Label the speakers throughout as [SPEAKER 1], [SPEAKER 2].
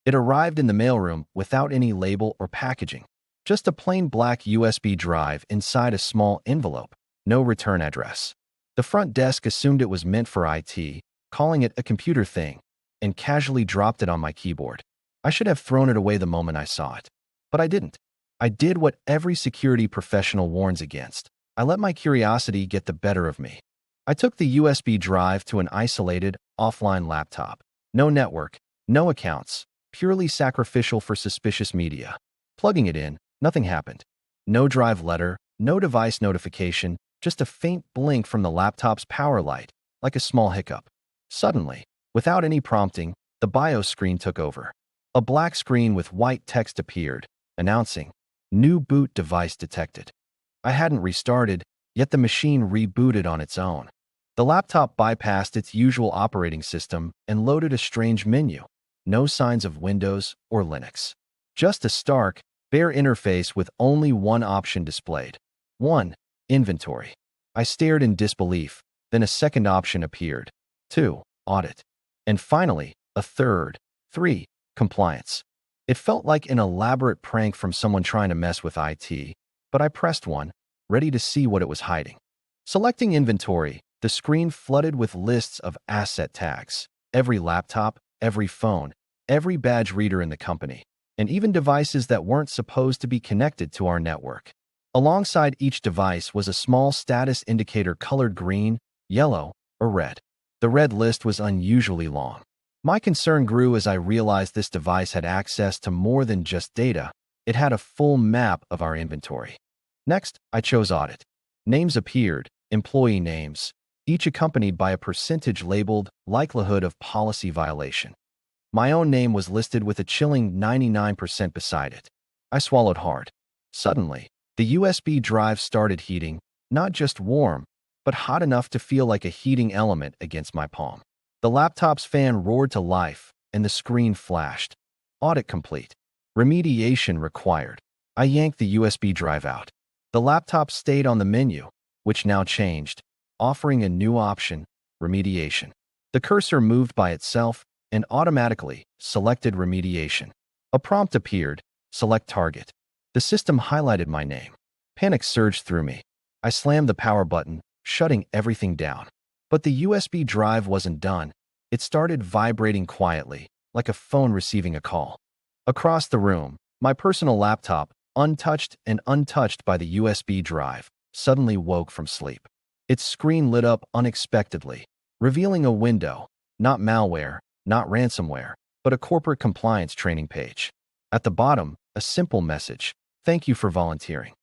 [SPEAKER 1] It arrived in the mailroom without any label or packaging. Just a plain black USB drive inside a small envelope. No return address. The front desk assumed it was meant for IT, calling it a computer thing, and casually dropped it on my keyboard. I should have thrown it away the moment I saw it. But I didn't. I did what every security professional warns against. I let my curiosity get the better of me. I took the USB drive to an isolated, offline laptop. No network, no accounts, purely sacrificial for suspicious media. Plugging it in, nothing happened. No drive letter, no device notification, just a faint blink from the laptop's power light, like a small hiccup. Suddenly, without any prompting, the BIOS screen took over. A black screen with white text appeared, announcing, "New boot device detected." I hadn't restarted, yet the machine rebooted on its own. The laptop bypassed its usual operating system and loaded a strange menu. No signs of Windows or Linux. Just a stark, bare interface with only one option displayed. 1. Inventory. I stared in disbelief, then a second option appeared. 2. Audit. And finally, a third. 3. Compliance. It felt like an elaborate prank from someone trying to mess with IT, but I pressed 1, ready to see what it was hiding. Selecting inventory, the screen flooded with lists of asset tags. Every laptop, every phone, every badge reader in the company, and even devices that weren't supposed to be connected to our network. Alongside each device was a small status indicator colored green, yellow, or red. The red list was unusually long. My concern grew as I realized this device had access to more than just data. It had a full map of our inventory. Next, I chose audit. Names appeared, employee names, each accompanied by a percentage labeled likelihood of policy violation. My own name was listed with a chilling 99% beside it. I swallowed hard. Suddenly, the USB drive started heating, not just warm, but hot enough to feel like a heating element against my palm. The laptop's fan roared to life, and the screen flashed. Audit complete. Remediation required. I yanked the USB drive out. The laptop stayed on the menu, which now changed, offering a new option, remediation. The cursor moved by itself and automatically selected remediation. A prompt appeared, select target. The system highlighted my name. Panic surged through me. I slammed the power button, shutting everything down. But the USB drive wasn't done. It started vibrating quietly, like a phone receiving a call. Across the room, my personal laptop, untouched and untouched by the USB drive, suddenly woke from sleep. Its screen lit up unexpectedly, revealing a window, not malware, not ransomware, but a corporate compliance training page. At the bottom, a simple message, "Thank you for volunteering."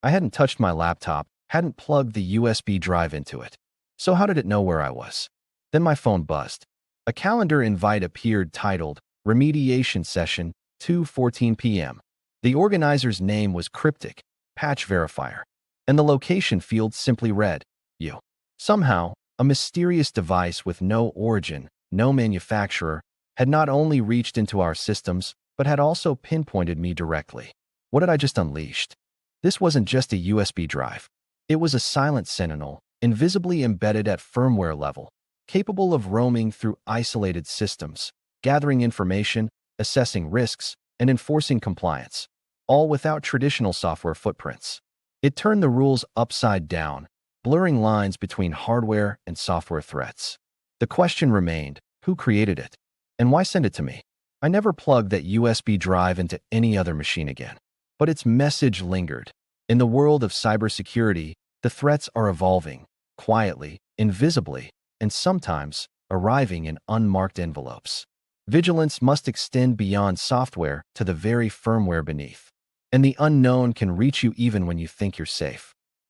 [SPEAKER 1] I hadn't touched my laptop, hadn't plugged the USB drive into it. So how did it know where I was? Then my phone buzzed. A calendar invite appeared titled, "Remediation Session, 2:14 p.m." The organizer's name was cryptic, Patch Verifier, and the location field simply read, "You." Somehow, a mysterious device with no origin, no manufacturer, had not only reached into our systems, but had also pinpointed me directly. What had I just unleashed? This wasn't just a USB drive. It was a silent sentinel, invisibly embedded at firmware level, capable of roaming through isolated systems, gathering information, assessing risks, and enforcing compliance, all without traditional software footprints. It turned the rules upside down, blurring lines between hardware and software threats. The question remained, who created it? And why send it to me? I never plugged that USB drive into any other machine again. But its message lingered. In the world of cybersecurity, the threats are evolving, quietly, invisibly, and sometimes arriving in unmarked envelopes. Vigilance must extend beyond software to the very firmware beneath. And the unknown can reach you even when you think you're safe.